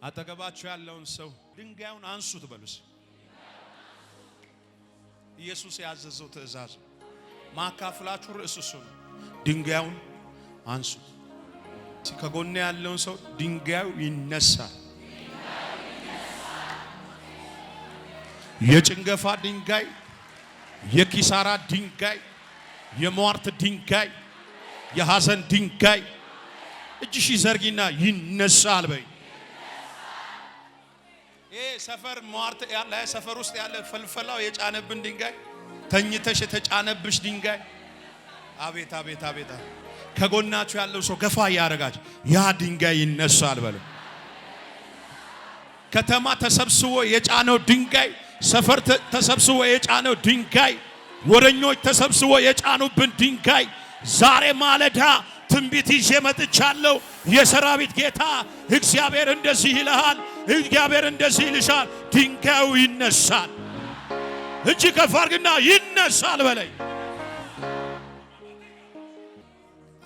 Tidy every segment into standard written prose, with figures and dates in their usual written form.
አጠገባችሁ ያለውን ሰው ድንጋዩን አንሱት በሉስ። ኢየሱስ ያዘዘው ትእዛዝ ማካፍላችሁ ርዕስ እሱ ነው። ድንጋዩን አንሱት። ከጎን ያለውን ሰው ድንጋዩ ይነሳል። የጭንገፋ ድንጋይ፣ የኪሳራ ድንጋይ፣ የሟርት ድንጋይ፣ የሐዘን ድንጋይ እጅሽ ዘርጊና ይነሳል በይ። ሰፈር ሟርት ያለ ሰፈር ውስጥ ያለ ፈልፈላው የጫነብን ድንጋይ፣ ተኝተሽ የተጫነብሽ ድንጋይ፣ አቤት አቤት አቤት። ከጎናችሁ ያለው ሰው ገፋ ያረጋችሁ ያ ድንጋይ ይነሳል በሉ። ከተማ ተሰብስቦ የጫነው ድንጋይ፣ ሰፈር ተሰብስቦ የጫነው ድንጋይ፣ ወረኞች ተሰብስቦ የጫኑብን ድንጋይ ዛሬ ማለዳ ትንቢት ይዤ መጥቻለሁ። የሰራዊት ጌታ እግዚአብሔር እንደዚህ ይልሃል፣ እግዚአብሔር እንደዚህ ይልሻል። ድንጋዩ ይነሳል። እጅ ከፍ አድርግና ይነሳል በለኝ።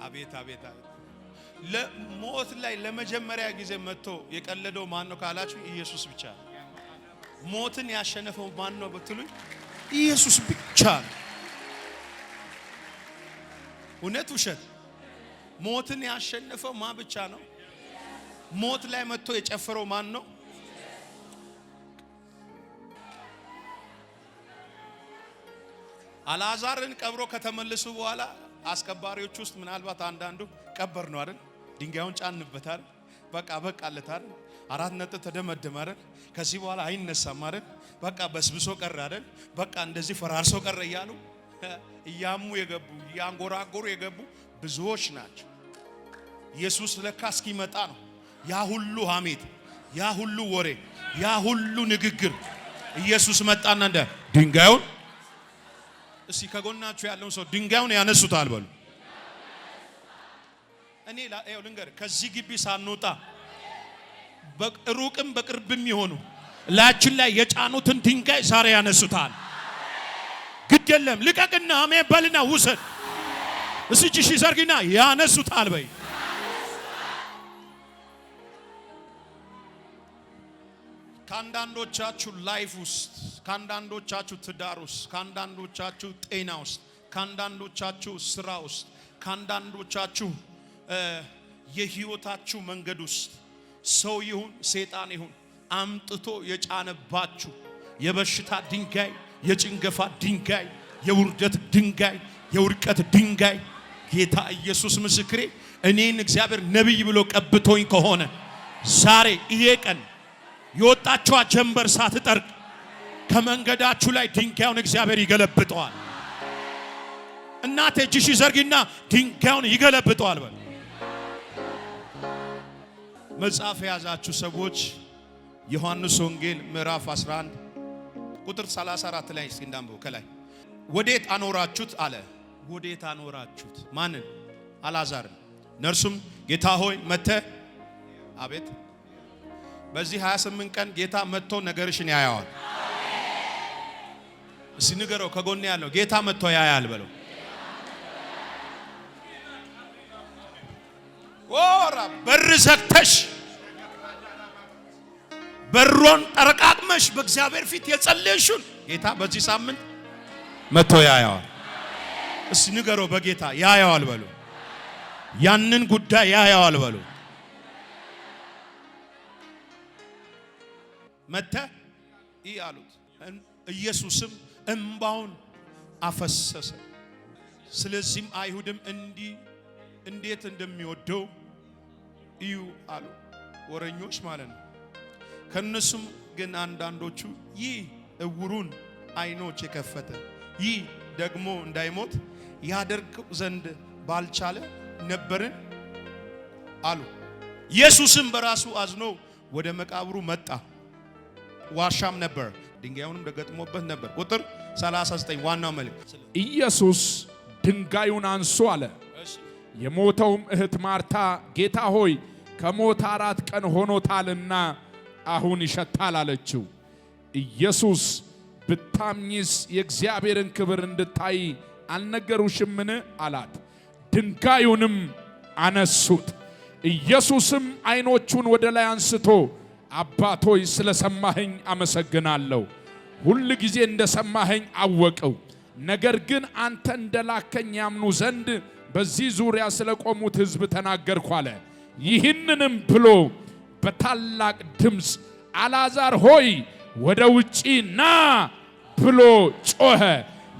አቤት አቤት አቤት። ለሞት ላይ ለመጀመሪያ ጊዜ መጥቶ የቀለደው ማን ነው ካላችሁ ኢየሱስ ብቻ ነው። ሞትን ያሸነፈው ማን ነው ብትሉኝ ኢየሱስ ብቻ ነው። እውነት ውሸት? ሞትን ያሸነፈው ማን ብቻ ነው? ሞት ላይ መጥቶ የጨፈረው ማን ነው? አልዓዛርን ቀብሮ ከተመለሱ በኋላ አስከባሪዎች ውስጥ ምናልባት አንዳንዱ ቀበር ነው አይደል? ድንጋዩን ጫንበት አይደል? በቃ በቃለት አይደል? 4 ነጥብ ተደመደመ አይደል? ከዚህ በኋላ አይነሳም አይደል? በቃ በስብሶ ቀረ አይደል? በቃ እንደዚህ ፈራርሶ ቀረ እያሉ እያሙ የገቡ ያንጎራጎሩ የገቡ ብዙዎች ናቸው። ኢየሱስ ለካ እስኪመጣ ነው ያ ሁሉ ሐሜት፣ ያ ሁሉ ወሬ፣ ያ ሁሉ ንግግር። ኢየሱስ መጣና እንደ ድንጋዩን እስቲ ከጎናችሁ ያለውን ሰው ድንጋዩን ያነሱታል በሉ። እኔ ልንገር፣ ከዚህ ግቢ ሳንወጣ በሩቅም በቅርብም ይሆኑ ላችን ላይ የጫኑትን ድንጋይ ዛሬ ያነሱታል። ግድ የለም ልቀቅና አሜን በልና ውሰድ። እስቲ እጅሽ ዘርጊና ያነሱታል በይ። ካንዳንዶቻችሁ ላይፍ ውስጥ፣ ካንዳንዶቻችሁ ትዳር ውስጥ፣ ካንዳንዶቻችሁ ጤና ውስጥ፣ ካንዳንዶቻችሁ ስራ ውስጥ፣ ካንዳንዶቻችሁ የህይወታችሁ መንገድ ውስጥ ሰው ይሁን ሰይጣን ይሁን አምጥቶ የጫነባችሁ የበሽታ ድንጋይ፣ የጭንገፋ ድንጋይ፣ የውርደት ድንጋይ፣ የውድቀት ድንጋይ ጌታ ኢየሱስ ምስክሬ እኔን እግዚአብሔር ነብይ ብሎ ቀብቶኝ ከሆነ ዛሬ ይሄ ቀን የወጣችዋ ጀንበር ሳትጠርቅ ከመንገዳችሁ ላይ ድንጋዩን እግዚአብሔር ይገለብጠዋል። እናቴ እጅሽ ዘርጊና ድንጋዩን ይገለብጠዋል በል። መጽሐፍ የያዛችሁ ሰዎች ዮሐንስ ወንጌል ምዕራፍ 11 ቁጥር 34 ላይ እስኪ እንዳንብቡ። ከላይ ወዴት አኖራችሁት አለ። ወዴት አኖራችሁት? ማንን? አልዓዛርን። እነርሱም ጌታ ሆይ መጥተህ። አቤት! በዚህ 28 ቀን ጌታ መጥቶ ነገርሽን ያያዋል። እስቲ ንገረው ከጎን ያለው ጌታ መጥቶ ያያል በለው። ወራ በር ዘግተሽ በሮን ጠረቃቅመሽ በእግዚአብሔር ፊት የጸለይሽውን ጌታ በዚህ ሳምንት መጥቶ ያያዋል። እስቲ ንገረው በጌታ ያያዋል በለው። ያንን ጉዳይ ያያዋል በለው። መተ ይያሉት ኢየሱስም እንባውን አፈሰሰ። ስለዚህም አይሁድም እንዴት እንደሚወደው እዩ አሉ። ወረኞች ማለት ነው። ከነሱም ግን አንዳንዶቹ ይህ እውሩን አይኖች የከፈተ ይህ ደግሞ እንዳይሞት ያደርግ ዘንድ ባልቻለ ነበርን አሉ። ኢየሱስም በራሱ አዝኖ ወደ መቃብሩ መጣ። ዋሻም ነበር፣ ድንጋዩንም ደገጥሞበት ነበር። ቁጥር 39 ዋናው መልእክት ኢየሱስ ድንጋዩን አንሱ አለ። የሞተውም እህት ማርታ ጌታ ሆይ ከሞት 4 ቀን ሆኖታልና አሁን ይሸታል አለችው። ኢየሱስ ብታምኚስ የእግዚአብሔርን ክብር እንድታይ አልነገሩሽምን አላት። ድንጋዩንም አነሱት። ኢየሱስም አይኖቹን ወደ ላይ አንስቶ አባቶይ ስለሰማኸኝ አመሰግናለሁ። ሁል ጊዜ እንደሰማኸኝ አወቀው። ነገር ግን አንተ እንደላከኝ ያምኑ ዘንድ በዚህ ዙሪያ ስለቆሙት ሕዝብ ተናገርኩ አለ። ይህንንም ብሎ በታላቅ ድምፅ አልዓዛር ሆይ ወደ ውጪ ና ብሎ ጮኸ።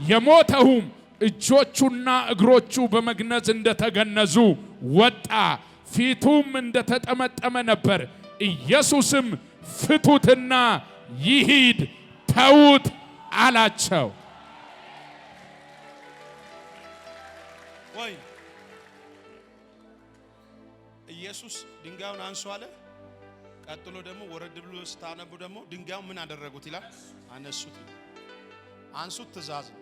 የሞተውም እጆቹና እግሮቹ በመግነዝ እንደተገነዙ ወጣ፣ ፊቱም እንደተጠመጠመ ነበር። ኢየሱስም ፍቱትና ይሂድ ተዉት አላቸው። ወይ ኢየሱስ ድንጋዩን አንሱ አለ። ቀጥሎ ደግሞ ወረድ ብሎ ስታነቡ ደግሞ ድንጋዩን ምን አደረጉት ይላል? አነሱት። አንሱት ትእዛዝ ነው፣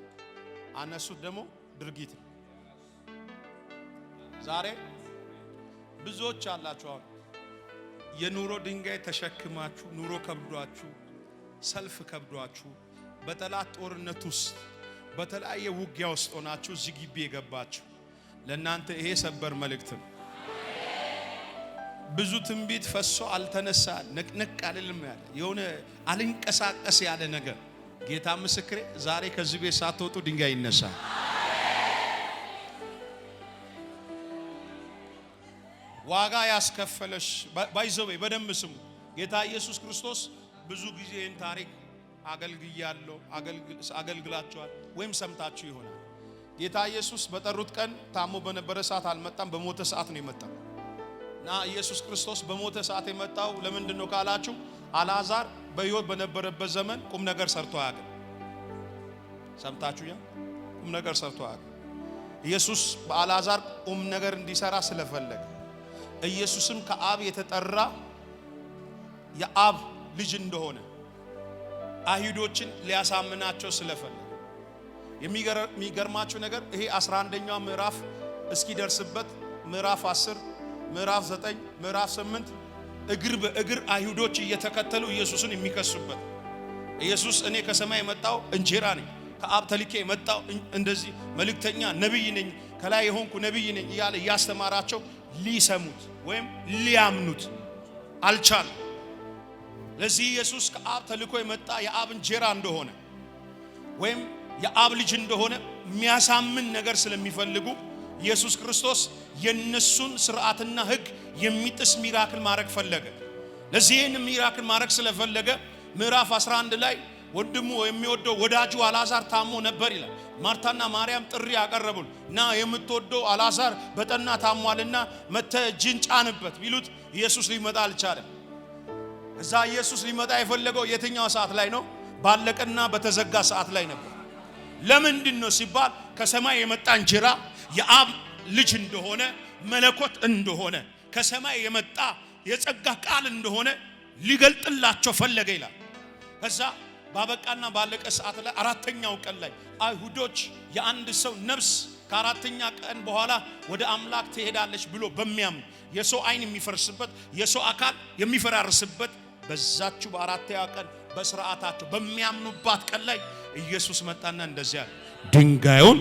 አነሱት ደግሞ ድርጊት ነው። ዛሬ ብዙዎች አላችሁ አሁን የኑሮ ድንጋይ ተሸክማችሁ ኑሮ ከብዷችሁ ሰልፍ ከብዷችሁ በጠላት ጦርነት ውስጥ በተለያየ ውጊያ ውስጥ ሆናችሁ እዚህ ግቢ የገባችሁ ለእናንተ ይሄ ሰበር መልእክት ነው። ብዙ ትንቢት ፈሶ አልተነሳ ነቅነቅ አልልም ያለ የሆነ አልንቀሳቀስ ያለ ነገር ጌታ ምስክሬ ዛሬ ከዚህ ቤት ሳትወጡ ድንጋይ ይነሳል። ዋጋ ያስከፈለሽ ባይዘው በደንብ ስሙ። ጌታ ኢየሱስ ክርስቶስ ብዙ ጊዜ ይህን ታሪክ አገልግላችኋል ወይም ሰምታችሁ ይሆናል። ጌታ ኢየሱስ በጠሩት ቀን ታሞ በነበረ ሰዓት አልመጣም፣ በሞተ ሰዓት ነው የመጣው። እና ኢየሱስ ክርስቶስ በሞተ ሰዓት የመጣው ለምንድን ነው ካላችሁ አልዓዛር በሕይወት በነበረበት ዘመን ቁም ነገር ሰርቶ አያውቅም። ሰምታችሁ ያ ቁም ነገር ሰርቶ አያውቅም። ኢየሱስ በአልዓዛር ቁም ነገር እንዲሰራ ስለፈለገ ኢየሱስም ከአብ የተጠራ የአብ ልጅ እንደሆነ አይሁዶችን ሊያሳምናቸው ስለፈለገ የሚገርማችሁ ነገር ይሄ 11ኛው ምዕራፍ እስኪደርስበት ምዕራፍ 10 ምዕራፍ 9 ምዕራፍ 8 እግር በእግር አይሁዶች እየተከተሉ ኢየሱስን የሚከሱበት ኢየሱስ እኔ ከሰማይ የመጣው እንጀራ ነኝ፣ ከአብ ተልኬ የመጣው እንደዚህ መልእክተኛ ነብይ ነኝ፣ ከላይ የሆንኩ ነብይ ነኝ እያለ እያስተማራቸው ሊሰሙት ወይም ሊያምኑት አልቻለም። ለዚህ ኢየሱስ ከአብ ተልኮ የመጣ የአብ እንጀራ እንደሆነ ወይም የአብ ልጅ እንደሆነ የሚያሳምን ነገር ስለሚፈልጉ ኢየሱስ ክርስቶስ የነሱን ሥርዓትና ሕግ የሚጥስ ሚራክል ማድረግ ፈለገ። ለዚህ ይህን ሚራክል ማድረግ ስለፈለገ ምዕራፍ 11 ላይ ወንድሙ የሚወደው ወዳጁ አልዓዛር ታሞ ነበር ይላል። ማርታና ማርያም ጥሪ ያቀረቡል እና የምትወደው አልዓዛር በጠና ታሟልና መጥተህ እጅን ጫንበት ቢሉት ኢየሱስ ሊመጣ አልቻለም። እዛ ኢየሱስ ሊመጣ የፈለገው የትኛው ሰዓት ላይ ነው? ባለቀና በተዘጋ ሰዓት ላይ ነበር። ለምንድን ነው ሲባል ከሰማይ የመጣ እንጀራ የአብ ልጅ እንደሆነ መለኮት እንደሆነ ከሰማይ የመጣ የጸጋ ቃል እንደሆነ ሊገልጥላቸው ፈለገ ይላል። ከዛ ባበቃና ባለቀ ሰዓት ላይ አራተኛው ቀን ላይ አይሁዶች የአንድ ሰው ነፍስ ከአራተኛ ቀን በኋላ ወደ አምላክ ትሄዳለች ብሎ በሚያምኑ የሰው አይን የሚፈርስበት የሰው አካል የሚፈራርስበት በዛችሁ በአራተኛ ቀን በሥርዓታቸው በሚያምኑባት ቀን ላይ ኢየሱስ መጣና እንደዚያ ድንጋዩን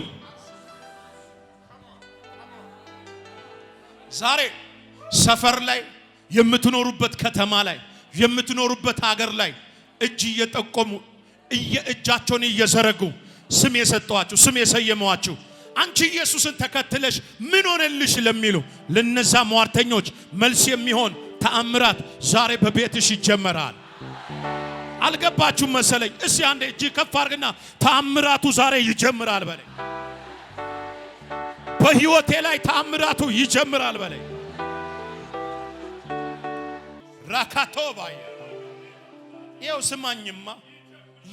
ዛሬ ሰፈር ላይ የምትኖሩበት ከተማ ላይ የምትኖሩበት ሀገር ላይ እጅ እየጠቆሙ እጃቸውን እየዘረጉ ስም የሰጠዋችሁ ስም የሰየመዋችሁ አንቺ ኢየሱስን ተከትለሽ ምን ሆነልሽ ለሚሉ ለነዛ ሟርተኞች መልስ የሚሆን ተአምራት ዛሬ በቤትሽ ይጀመራል። አልገባችሁም መሰለኝ? እስቲ አንዴ እጅ ከፍ አድርግና ተአምራቱ ዛሬ ይጀምራል በለኝ። በህይወቴ ላይ ተአምራቱ ይጀምራል በለኝ። ራካቶባያ ይኸው ስማኝማ፣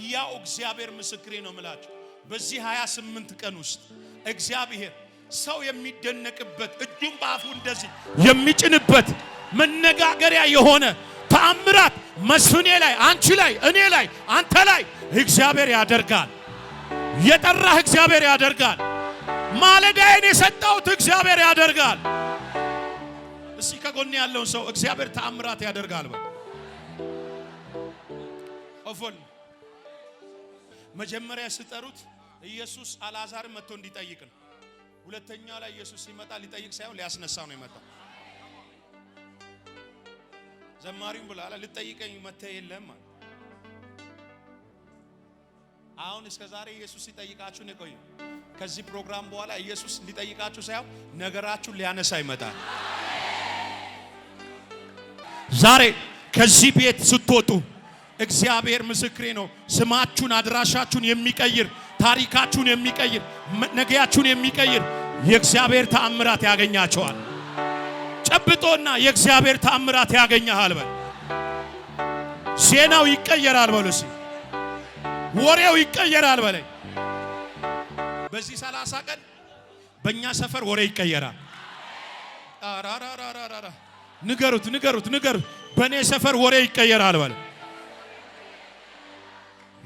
ያው እግዚአብሔር ምስክሬ ነው የምላችሁ በዚህ 28 ቀን ውስጥ እግዚአብሔር ሰው የሚደነቅበት እጁን በአፉ እንደዚህ የሚጭንበት መነጋገሪያ የሆነ ተአምራት መስፍኔ ላይ አንቺ ላይ እኔ ላይ አንተ ላይ እግዚአብሔር ያደርጋል። የጠራህ እግዚአብሔር ያደርጋል። ማለዳዬን የሰጠሁት እግዚአብሔር ያደርጋል። እስቲ ከጎኔ ያለውን ሰው እግዚአብሔር ተአምራት ያደርጋል በል። ኦፎል መጀመሪያ ሲጠሩት ኢየሱስ አልዓዛርን መጥቶ እንዲጠይቅ ነው። ሁለተኛ ላይ ኢየሱስ ሲመጣ ሊጠይቅ ሳይሆን ሊያስነሳ ነው የመጣው። ዘማሪውን ብላ ልጠይቀኝ መተህ የለም። አሁን እስከ ዛሬ ኢየሱስ ሲጠይቃችሁ ነው ቆዩ። ከዚህ ፕሮግራም በኋላ ኢየሱስ ሊጠይቃችሁ ሳይሆን ነገራችሁን ሊያነሳ ይመጣል። ዛሬ ከዚህ ቤት ስትወጡ እግዚአብሔር ምስክሬ ነው፣ ስማችሁን አድራሻችሁን የሚቀይር ታሪካችሁን የሚቀይር ነገያችሁን የሚቀይር የእግዚአብሔር ተአምራት ያገኛቸዋል። ጨብጦና የእግዚአብሔር ተአምራት ያገኛሃል በል። ዜናው ይቀየራል በሉስ። ወሬው ይቀየራል በለኝ። በዚህ 30 ቀን በእኛ ሰፈር ወሬ ይቀየራል። አራራራራራ ንገሩት። በእኔ ሰፈር ወሬ ይቀየራል በል።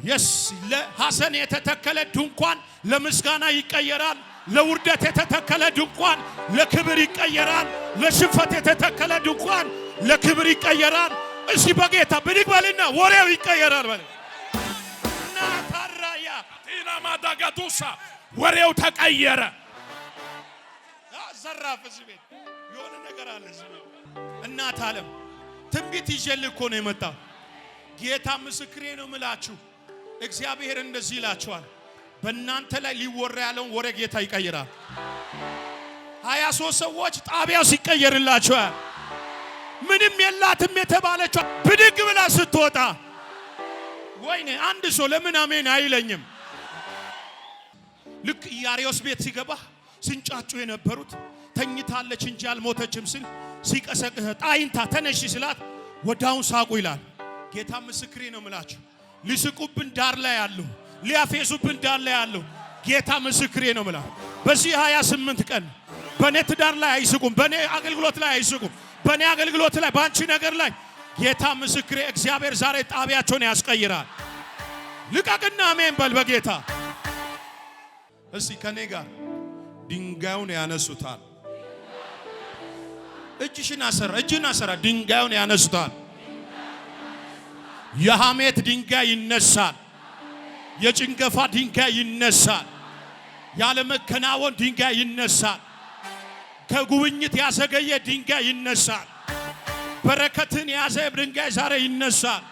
የስ ለሐዘን የተተከለ ድንኳን ለምስጋና ይቀየራል። ለውርደት የተተከለ ድንኳን ለክብር ይቀየራል። ለሽንፈት የተተከለ ድንኳን ለክብር ይቀየራል። እሺ በጌታ ብድግ በልና ወሬው ይቀየራል በል። ናታራያ ቲናማዳጋዱሳ ወሬው ተቀየረ። ዘራፍ እዚህ ቤት የሆነ ነገር አለ። እናት ዓለም ትንቢት ይዤልህ እኮ ነው የመጣው። ጌታ ምስክሬ ነው ምላችሁ። እግዚአብሔር እንደዚህ ይላችኋል፣ በእናንተ ላይ ሊወራ ያለውን ወሬ ጌታ ይቀይራል። 23 ሰዎች ጣቢያው ሲቀየርላችኋል። ምንም የላትም የተባለችው ብድግ ብላ ስትወጣ ወይኔ አንድ ሰው ለምን አሜን አይለኝም? ልክ ኢያሪስ ቤት ሲገባ ሲንጫጩ የነበሩት ተኝታለች እንጂ አልሞተችም ሲል ሲቀሰቅህ ጣይንታ ተነሺ ስላት ወዳውን ሳቁ ይላል። ጌታ ምስክሬ ነው ምላችሁ። ሊስቁብን ዳር ላይ ያሉ ሊያፌዙብን ዳር ላይ ያሉ ጌታ ምስክሬ ነው ምላችሁ። በዚህ 28 ቀን በኔ ትዳር ላይ አይስቁም፣ በኔ አገልግሎት ላይ አይስቁም፣ በኔ አገልግሎት ላይ ባንቺ ነገር ላይ ጌታ ምስክሬ እግዚአብሔር ዛሬ ጣቢያቸውን ያስቀይራል። ልቀቅና አሜን በል በጌታ። እስቲ ከኔ ጋር ድንጋዩን ያነሱታል። እጅሽን አሰራ ድንጋዩን ያነሱታል። የሐሜት ድንጋይ ይነሳል። የጭንገፋ ድንጋይ ይነሳል። ያለ መከናወን ድንጋይ ይነሳል። ከጉብኝት ያዘገየ ድንጋይ ይነሳል። በረከትን ያዘ ድንጋይ ዛሬ ይነሳል።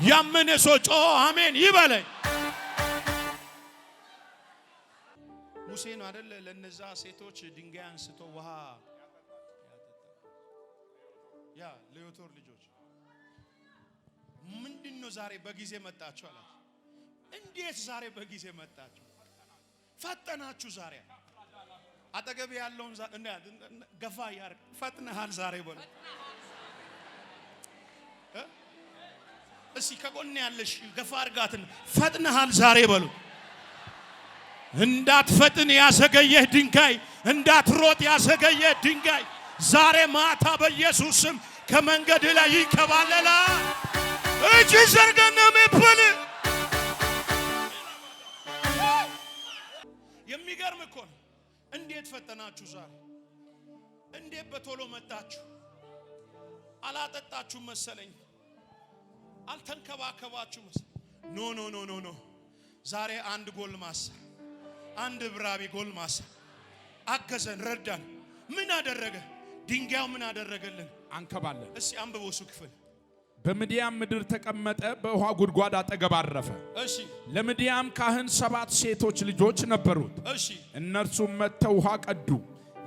ያመነ ሰው ጮ አሜን ይበለኝ። ሙሴ ነው አይደል ለነዛ ሴቶች ድንጋይ አንስቶ ውሃ ያ ለዮቶር ልጆች ምንድነው ዛሬ በጊዜ መጣችሁ አላችሁ? እንዴት ዛሬ በጊዜ መጣችሁ? ፈጠናችሁ ዛሬ። አጠገብ ያለውን ገፋ ያርግ ፈጥነሃል ዛሬ በሉ። እሺ ከጎን ያለሽ ገፋ አርጋትን ፈጥነሃል ዛሬ በሉ። እንዳትፈጥን ያዘገየህ ድንጋይ፣ እንዳትሮጥ ያዘገየህ ድንጋይ ዛሬ ማታ በኢየሱስ ስም ከመንገድ ላይ ይከባለላል። እጅ ዘርገና መፈለ የሚገርም እኮ ነው። እንዴት ፈጠናችሁ ዛሬ? እንዴት በቶሎ መጣችሁ? አላጠጣችሁ መሰለኝ፣ አልተንከባከባችሁ መሰለኝ። ኖ ዛሬ አንድ ጎልማሳ አንድ ብራቢ ጎልማሳ አገዘን፣ ረዳን። ምን አደረገ? ድንጋዩ ምን አደረገልን? አንከባለን። እስቲ አንብበው እሱ ክፍል። በምድያም ምድር ተቀመጠ፣ በውሃ ጉድጓድ አጠገብ አረፈ። እሺ ለምድያም ካህን 7 ሴቶች ልጆች ነበሩት። እሺ እነርሱም መጥተው ውሃ ቀዱ፣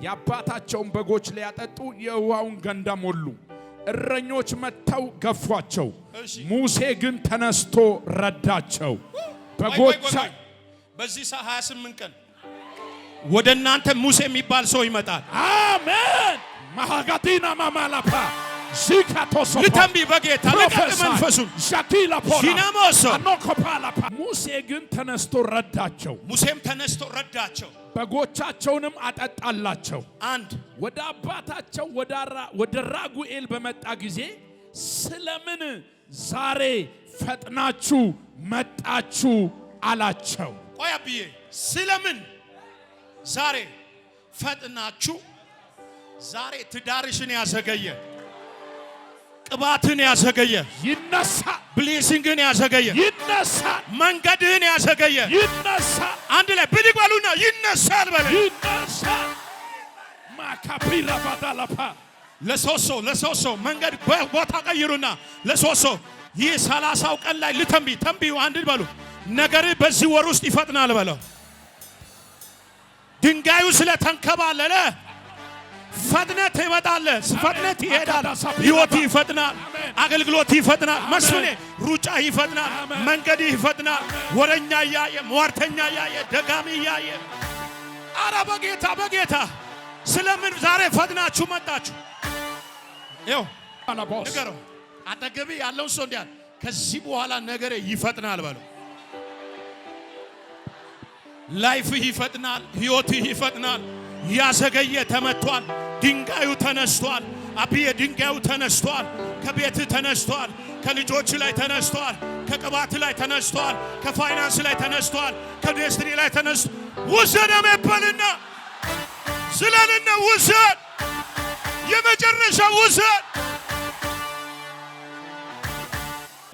የአባታቸውን በጎች ሊያጠጡ የውሃውን ገንዳ ሞሉ። እረኞች መጥተው ገፏቸው፣ ሙሴ ግን ተነስቶ ረዳቸው። በጎች በዚህ 28 ቀን ወደ እናንተ ሙሴ የሚባል ሰው ይመጣል። አሜን። ማሃጋቲና ማማላፓ ዚካቶሶ ልተንቢ በጌታ ለቀቅ መንፈሱን ሻኪላ ፖላ ሲናሞሶ አኖኮፓላፓ ሙሴ ግን ተነስቶ ረዳቸው። ሙሴም ተነስቶ ረዳቸው፣ በጎቻቸውንም አጠጣላቸው። አንድ ወደ አባታቸው ወደ ራጉኤል በመጣ ጊዜ ስለምን ዛሬ ፈጥናችሁ መጣችሁ አላቸው። ቆይ አብዬ ስለምን ዛሬ ፈጥናችሁ? ዛሬ ትዳርሽን ያዘገየ ቅባትን ያዘገየ ይነሳ፣ ብሌሲንግን ያዘገየ ይነሳ፣ መንገድህን ያዘገየ ይነሳ። አንድ ላይ ብድግ በሉና ይነሳል በለ። ይነሳ። ማካፒራ ባዳላፓ ለሶሶ መንገድ ቦታ ቀይሩና ለሶሶ ይህ 30ው ቀን ላይ ተንብዩ አንድ በሉ ነገር በዚህ ወር ውስጥ ይፈጥናል በለው። ድንጋዩ ስለተንከባለለ ፈጥነት ይመጣል፣ ፈጥነት ይሄዳል። ህይወት ይፈጥናል፣ አገልግሎት ይፈጥናል፣ መስፍኔ ሩጫ ይፈጥናል፣ መንገድ ይፈጥናል። ወረኛ ያየ ሟርተኛ ያየ ደጋሚ ያየ አረ በጌታ ስለምን ዛሬ ፈጥናችሁ መጣችሁ? ይኸው ንገረው አጠገቤ ያለውን ሰው እንዲያል ከዚህ በኋላ ነገሬ ይፈጥናል በለው። ላይፍህ ይፈጥናል፣ ህይወትህ ይፈጥናል። ያዘገየ ተመቷል፣ ድንጋዩ ተነስቷል። አብዬ ድንጋዩ ተነስቷል፣ ከቤትህ ተነስቷል፣ ከልጆች ላይ ተነስቷል፣ ከቅባት ላይ ተነስቷል፣ ከፋይናንስ ላይ ተነስቷል፣ ከዴስትኒ ላይ ተነስቷል። ውሰድ አሜበልና ስለልና ውሰድ፣ የመጨረሻ ውሰድ።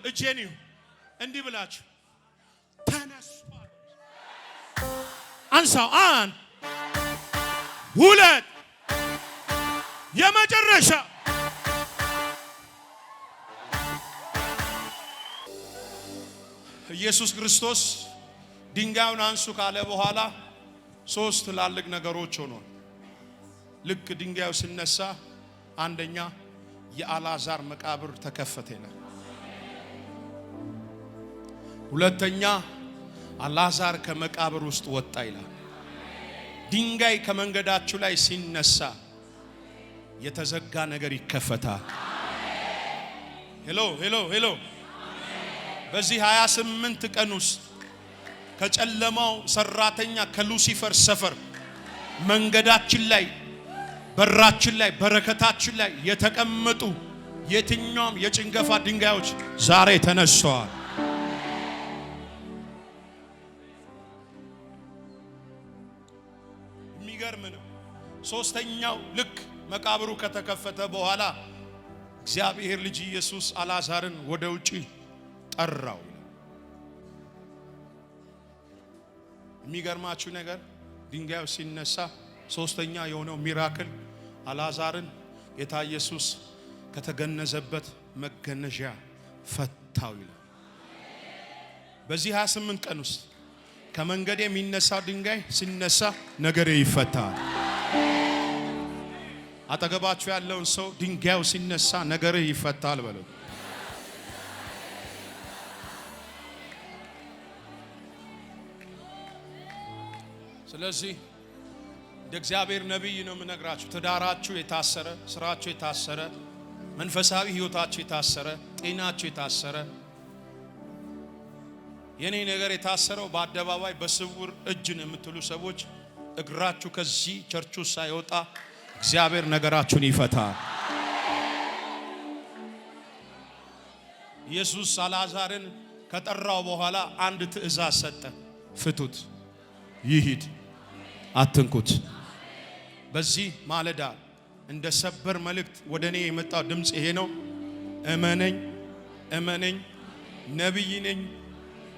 እጄን እንዲህ ብላችሁ ተነስቷል። አንሳው፣ 1 2 የመጨረሻ ኢየሱስ ክርስቶስ ድንጋዩን አንሱ ካለ በኋላ 3 ትላልቅ ነገሮች ሆኗል። ልክ ድንጋዩ ሲነሳ አንደኛ የአልዓዛር መቃብር ተከፈተ ይላል። ሁለተኛ አልዓዛር ከመቃብር ውስጥ ወጣ ይላል። ድንጋይ ከመንገዳችሁ ላይ ሲነሳ የተዘጋ ነገር ይከፈታል። ሄሎ በዚህ 28 ቀን ውስጥ ከጨለማው ሰራተኛ ከሉሲፈር ሰፈር መንገዳችን ላይ በራችን ላይ በረከታችን ላይ የተቀመጡ የትኛውም የጭንገፋ ድንጋዮች ዛሬ ተነስተዋል። የሚገርም ነው። ሶስተኛው ልክ መቃብሩ ከተከፈተ በኋላ እግዚአብሔር ልጅ ኢየሱስ አልዓዛርን ወደ ውጪ ጠራው። የሚገርማችሁ ነገር ድንጋዩ ሲነሳ ሶስተኛ የሆነው ሚራክል አልዓዛርን ጌታ ኢየሱስ ከተገነዘበት መገነዣ ፈታው ይላል። በዚህ 28 ቀን ውስጥ ከመንገድ የሚነሳው ድንጋይ ሲነሳ ነገሬ ይፈታል። አጠገባችሁ ያለውን ሰው ድንጋዩ ሲነሳ ነገሬ ይፈታል በለው። ስለዚህ እንደ እግዚአብሔር ነቢይ ነው የምነግራችሁ። ትዳራችሁ የታሰረ፣ ስራችሁ የታሰረ፣ መንፈሳዊ ህይወታችሁ የታሰረ፣ ጤናችሁ የታሰረ፣ የኔ ነገር የታሰረው በአደባባይ በስውር እጅን የምትሉ ሰዎች እግራችሁ ከዚህ ቸርቹ ሳይወጣ እግዚአብሔር ነገራችሁን ይፈታል። ኢየሱስ አልዓዛርን ከጠራው በኋላ አንድ ትእዛዝ ሰጠ። ፍቱት፣ ይሂድ፣ አትንኩት። በዚህ ማለዳ እንደ ሰበር መልእክት ወደ እኔ የመጣው ድምፅ ይሄ ነው። እመነኝ፣ ነቢይ ነኝ።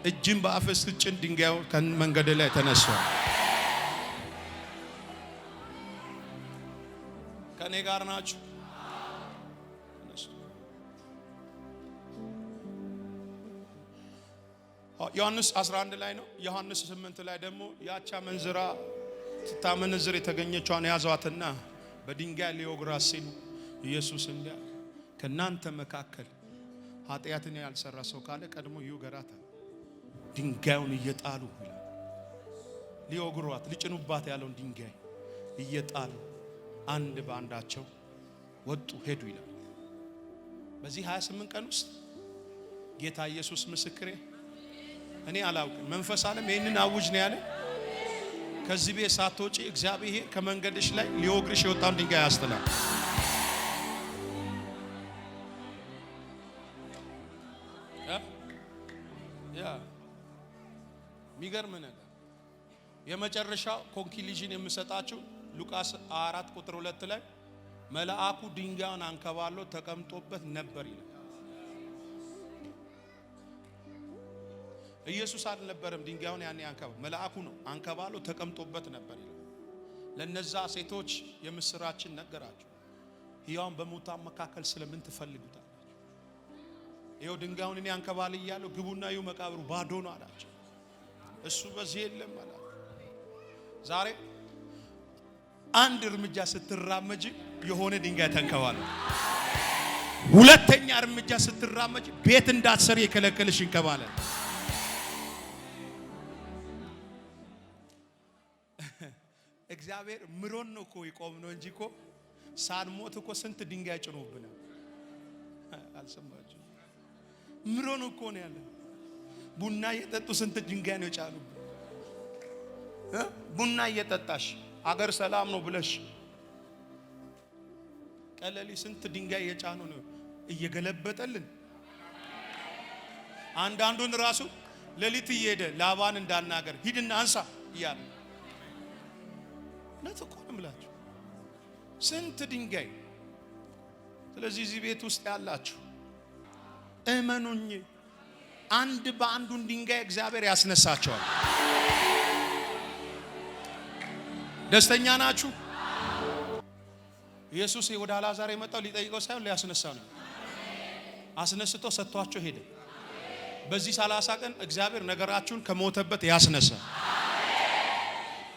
እጅን በአፍህ ስትጭን ድንጋዩ ከመንገድ ላይ ተነስቷል። ከኔ ጋር ናችሁ? ዮሐንስ 11 ላይ ነው። ዮሐንስ 8 ላይ ደግሞ ያቻ መንዝራ ስታመነዝር የተገኘችዋን ያዟትና በድንጋይ ሊወግራት ሲሉ ኢየሱስ እንዲያ ከናንተ መካከል ኃጢአትን ያልሰራ ሰው ካለ ቀድሞ ይውገራት። ድንጋዩን እየጣሉ ይላል ሊወግሯት ሊጭኑባት ያለውን ድንጋይ እየጣሉ አንድ ባንዳቸው ወጡ ሄዱ ይላል። በዚህ 28 ቀን ውስጥ ጌታ ኢየሱስ ምስክሬ እኔ አላውቅም። መንፈስ ዓለም ይሄንን አውጅ ነው ያለ። ከዚህ ቤት ሳትወጪ እግዚአብሔር ከመንገድሽ ላይ ሊወግርሽ የወጣውን ድንጋይ ያስተላል። የሚገርም ነገር የመጨረሻው ኮንክሉዥን የምሰጣችሁ ሉቃስ 4 ቁጥር 2 ላይ መልአኩ ድንጋዩን አንከባሎ ተቀምጦበት ነበር ይላል። ኢየሱስ አልነበረም ድንጋዩን ያኔ አንከባሎ፣ መልአኩ ነው አንከባሎ ተቀምጦበት ነበር ይላል። ለነዛ ሴቶች የምስራችን ነገራቸው። ሕያዋን በሙታን መካከል ስለምን ትፈልጉታላችሁ? ይኸው ድንጋዩን እኔ አንከባልያለሁ፣ ግቡና እዩ መቃብሩ ባዶ ነው አላቸው። እሱ በዚህ የለም አለ። ዛሬ አንድ እርምጃ ስትራመጂ የሆነ ድንጋይ ተንከባለ። ሁለተኛ እርምጃ ስትራመጂ ቤት እንዳትሰሪ የከለከለሽ እንከባለ። እግዚአብሔር ምሮን ነው እኮ ይቆም ነው እንጂ እኮ ሳንሞት እኮ ስንት ድንጋይ ጭኖብናል። አልሰማችሁ? ምሮን እኮ ነው ያለ። ቡና እየጠጡ ስንት ድንጋይ ነው የጫኑብን። ቡና እየጠጣሽ አገር ሰላም ነው ብለሽ ቀለሊ ስንት ድንጋይ የጫኑ ነው እየገለበጠልን። አንዳንዱን ራሱ ሌሊት እየሄደ ላባን እንዳናገር ሂድና አንሳ እያለ ለተቆምላችሁ ስንት ድንጋይ። ስለዚህ እዚህ ቤት ውስጥ ያላችሁ እመኑኝ፣ አንድ በአንዱን ድንጋይ እግዚአብሔር ያስነሳቸዋል። ደስተኛ ናችሁ? ኢየሱስ ወደ አልዓዛር የመጣው ሊጠይቀው ሳይሆን ሊያስነሳው ነው። አስነስቶ ሰጥቷቸው ሄደ። በዚህ 30 ቀን እግዚአብሔር ነገራችሁን ከሞተበት ያስነሳ።